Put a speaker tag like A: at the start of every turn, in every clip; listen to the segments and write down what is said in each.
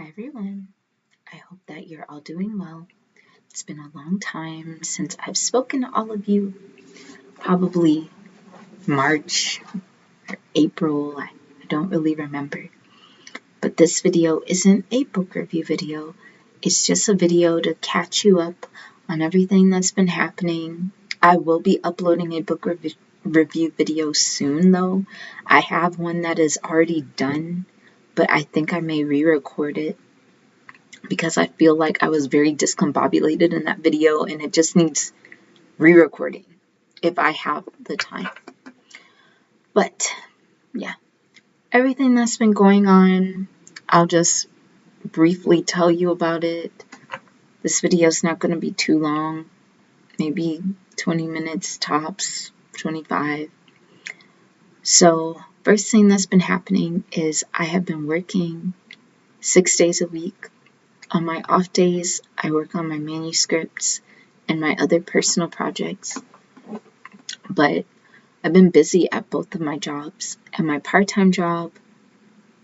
A: Hi everyone, I hope that you're all doing well. It's been a long time since I've spoken to all of you, probably March or April, I don't really remember. But this video isn't a book review video, it's just a video to catch you up on everything that's been happening. I will be uploading a book review video soon though. I have one that is already done, but I think I may re-record it because I feel like I was very discombobulated in that video and it just needs re-recording if I have the time. But yeah, everything that's been going on, I'll just briefly tell you about it. This video is not going to be too long, maybe 20 minutes tops, 25. So first thing that's been happening is I have been working 6 days a week. On my off days, I work on my manuscripts and my other personal projects. But I've been busy at both of my jobs. At my part-time job,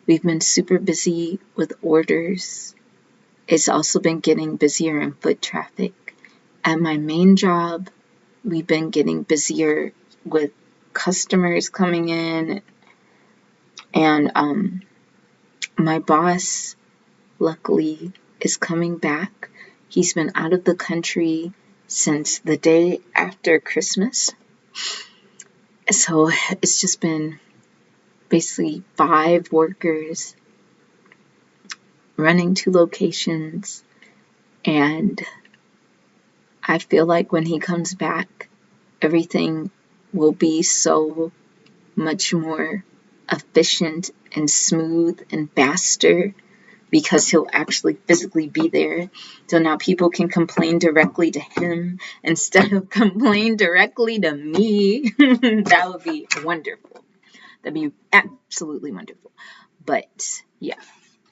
A: we've been super busy with orders. It's also been getting busier in foot traffic. At my main job, we've been getting busier with customers coming in. And my boss, luckily, is coming back. He's been out of the country since the day after Christmas. So it's just been basically 5 workers running 2 locations. And I feel like when he comes back, everything will be so much more efficient and smooth and faster, because he'll actually physically be there. So now people can complain directly to him instead of complain directly to me. That would be wonderful. That'd be absolutely wonderful. But yeah,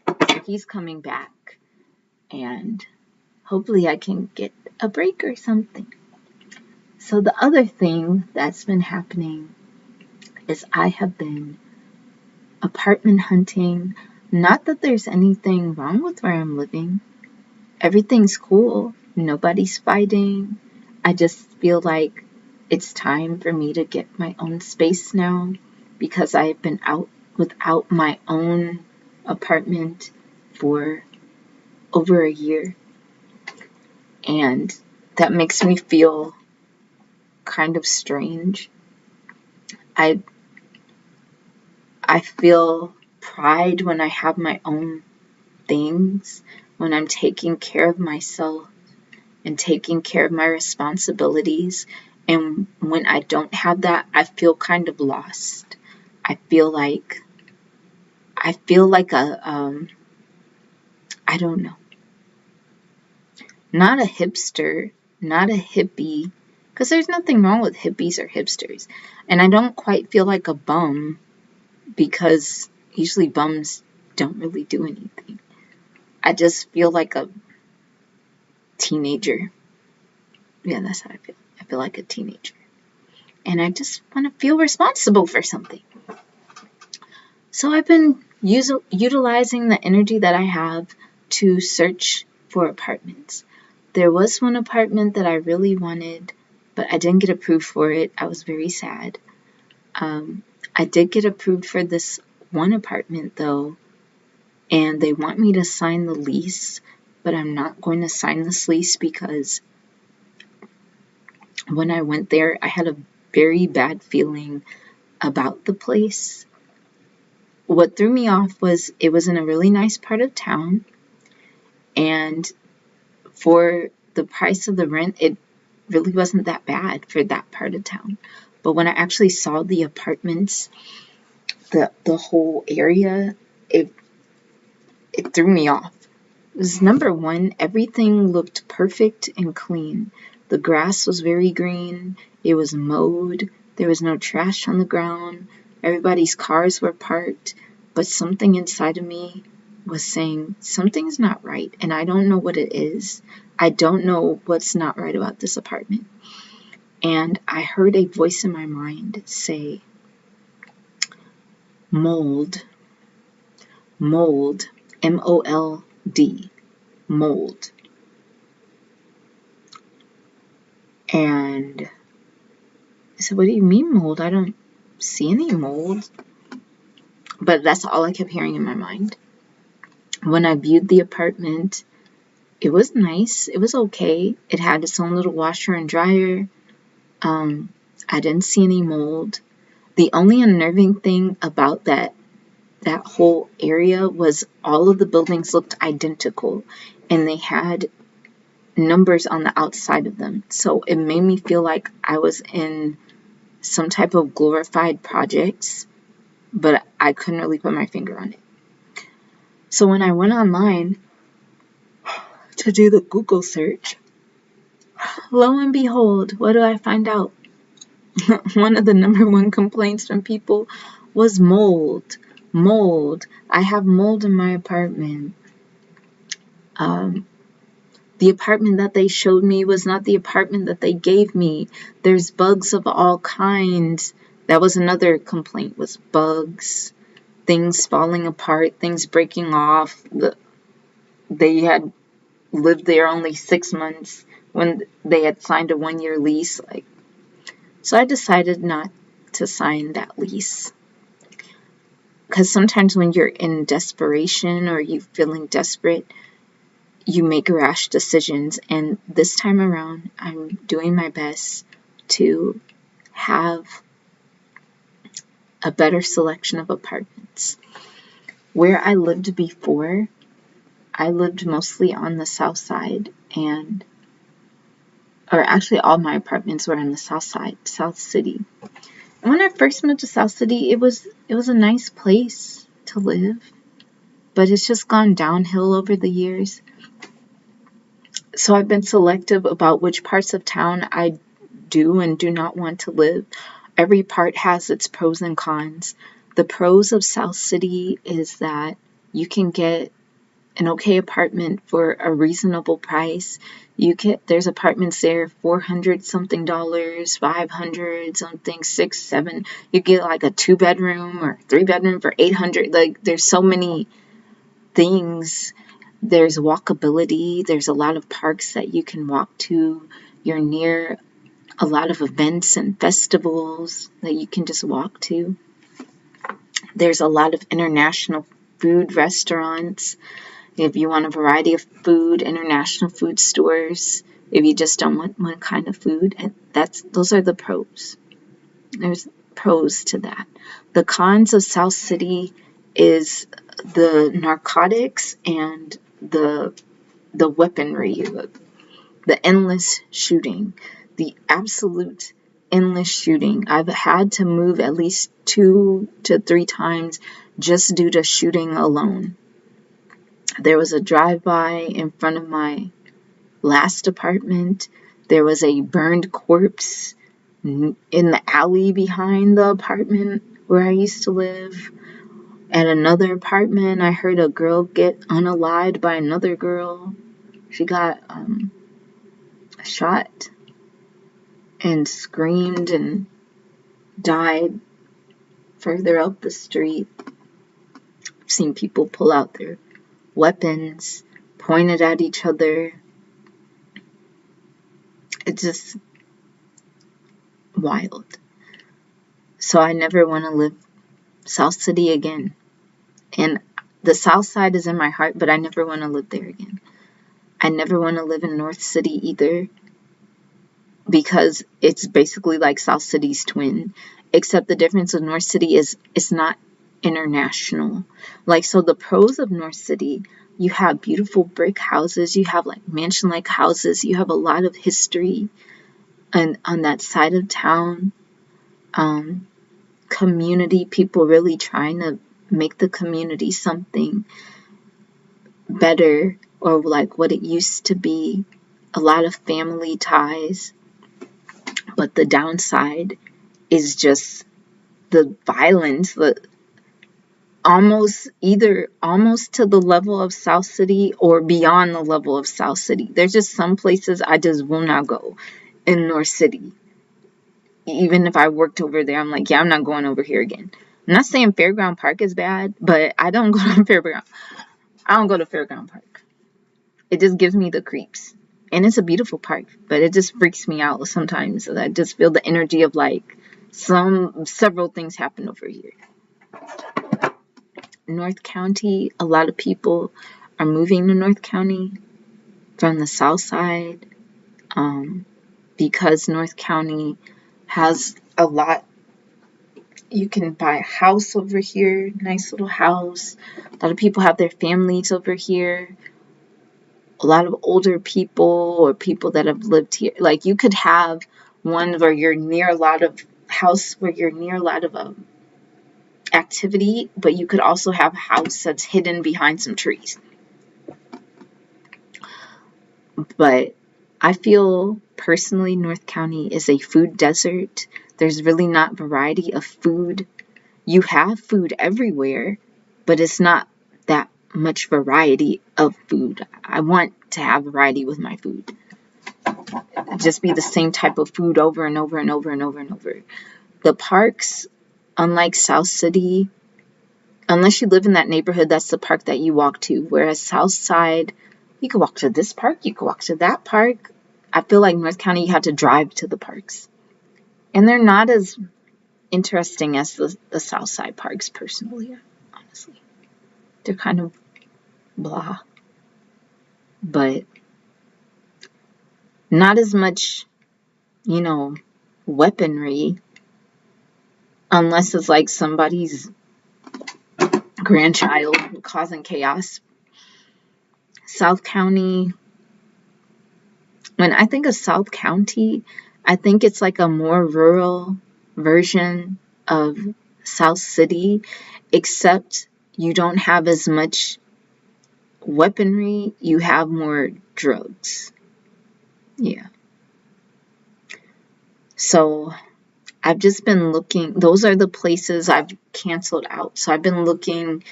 A: so he's coming back and hopefully I can get a break or something. So the other thing that's been happening is I have been apartment hunting. Not that there's anything wrong with where I'm living. Everything's cool. Nobody's fighting. I just feel like it's time for me to get my own space now, because I've been out without my own apartment for over a year. And that makes me feel kind of strange. I feel pride when I have my own things, when I'm taking care of myself and taking care of my responsibilities. And when I don't have that, I feel kind of lost. I feel like I don't know, not a hipster, not a hippie, because there's nothing wrong with hippies or hipsters. And I don't quite feel like a bum, because usually bums don't really do anything. I just feel like a teenager. Yeah, that's how I feel. I feel like a teenager. And I just want to feel responsible for something. So I've been utilizing the energy that I have to search for apartments. There was one apartment that I really wanted, but I didn't get approved for it. I was very sad. I did get approved for this one apartment though, and they want me to sign the lease, but I'm not going to sign this lease because when I went there, I had a very bad feeling about the place. What threw me off was it was in a really nice part of town, and for the price of the rent, it really wasn't that bad for that part of town. But when I actually saw the apartments, the whole area, it threw me off. It was number one, everything looked perfect and clean. The grass was very green. It was mowed. There was no trash on the ground. Everybody's cars were parked. But something inside of me was saying, something's not right. And I don't know what it is. I don't know what's not right about this apartment. And I heard a voice in my mind say, mold, M-O-L-D, mold. And I said, what do you mean mold? I don't see any mold. But that's all I kept hearing in my mind. When I viewed the apartment, it was nice. It was okay. It had its own little washer and dryer. I didn't see any mold. The only unnerving thing about that whole area was all of the buildings looked identical, and they had numbers on the outside of them. So it made me feel like I was in some type of glorified projects, but I couldn't really put my finger on it. So when I went online to do the Google search, lo and behold, what do I find out? One of the number one complaints from people was mold. Mold. I have mold in my apartment. The apartment that they showed me was not the apartment that they gave me. There's bugs of all kinds. That was another complaint, was bugs, things falling apart, things breaking off. They had lived there only 6 months when they had signed a 1-year lease. So I decided not to sign that lease. Because sometimes when you're in desperation or you're feeling desperate, you make rash decisions. And this time around, I'm doing my best to have a better selection of apartments. Where I lived before, I lived mostly on the south side, or actually all my apartments were on the south side, South City. And when I first moved to South City, it was a nice place to live, but it's just gone downhill over the years. So I've been selective about which parts of town I do and do not want to live. Every part has its pros and cons. The pros of South City is that you can get an okay apartment for a reasonable price. There's apartments there, $400 something, $500 something, $600, $700. You get like a 2-bedroom or 3-bedroom for $800. Like, there's so many things. There's walkability. There's a lot of parks that you can walk to. You're near a lot of events and festivals that you can just walk to. There's a lot of international food restaurants. If you want a variety of food, international food stores. If you just don't want one kind of food, and those are the pros. There's pros to that. The cons of South City is the narcotics and the weaponry, the endless shooting, the absolute endless shooting. I've had to move at least 2 to 3 times just due to shooting alone. There was a drive-by in front of my last apartment. There was a burned corpse in the alley behind the apartment where I used to live. At another apartment, I heard a girl get unalived by another girl. She got shot and screamed and died further up the street. I've seen people pull out their weapons, pointed at each other. It's just wild. So I never want to live South City again. And the South Side is in my heart, but I never want to live there again. I never want to live in North City either, because it's basically like South City's twin, except the difference with North City is it's not international. So the pros of North City, you have beautiful brick houses, you have like mansion-like houses, you have a lot of history and on that side of town. Community, people really trying to make the community something better, or like what it used to be. A lot of family ties. But the downside is just the violence, almost to the level of South City or beyond the level of South City. There's just some places I just will not go in North City. Even if I worked over there, I'm like, yeah, I'm not going over here again. I'm not saying Fairground Park is bad, but I don't go to Fairground Park. it just gives me the creeps. And it's a beautiful park, but it just freaks me out sometimes. I just feel the energy of like several things happen over here. North County, a lot of people are moving to North County from the south side, because North County has a lot. You can buy a house over here, nice little house. A lot of people have their families over here. A lot of older people or people that have lived here. Like you could have one where you're near a lot of house where you're near a lot of activity, but you could also have a house that's hidden behind some trees. But I feel personally North County is a food desert. There's really not variety of food. You have food everywhere, but it's not that much variety of food. I want to have variety with my food. Just be the same type of food over and over and over and over and over. The parks, unlike South City, unless you live in that neighborhood, that's the park that you walk to. Whereas South Side, you can walk to this park, you can walk to that park. I feel like North County, you have to drive to the parks. And they're not as interesting as the South Side parks, personally, honestly. They're kind of blah. But not as much, weaponry. Unless it's like somebody's grandchild causing chaos. South County. When I think of South County, I think it's like a more rural version of South City, except you don't have as much weaponry, you have more drugs. Yeah. So I've just been looking, those are the places I've canceled out. So I've been looking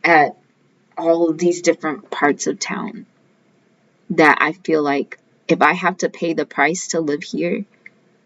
A: at all of these different parts of town that I feel like if I have to pay the price to live here,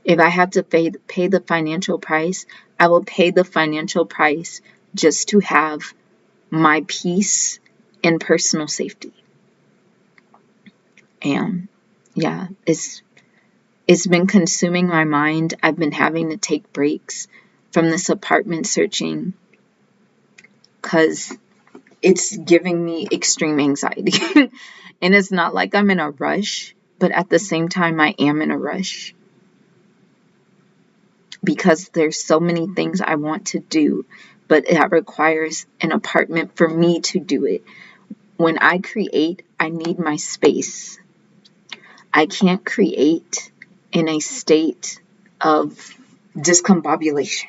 A: if I have to pay the financial price, I will pay the financial price just to have my peace and personal safety. And yeah, it's been consuming my mind. I've been having to take breaks from this apartment searching because it's giving me extreme anxiety. And it's not like I'm in a rush, but at the same time, I am in a rush because there's so many things I want to do, but it requires an apartment for me to do it. When I create, I need my space. I can't create in a state of discombobulation.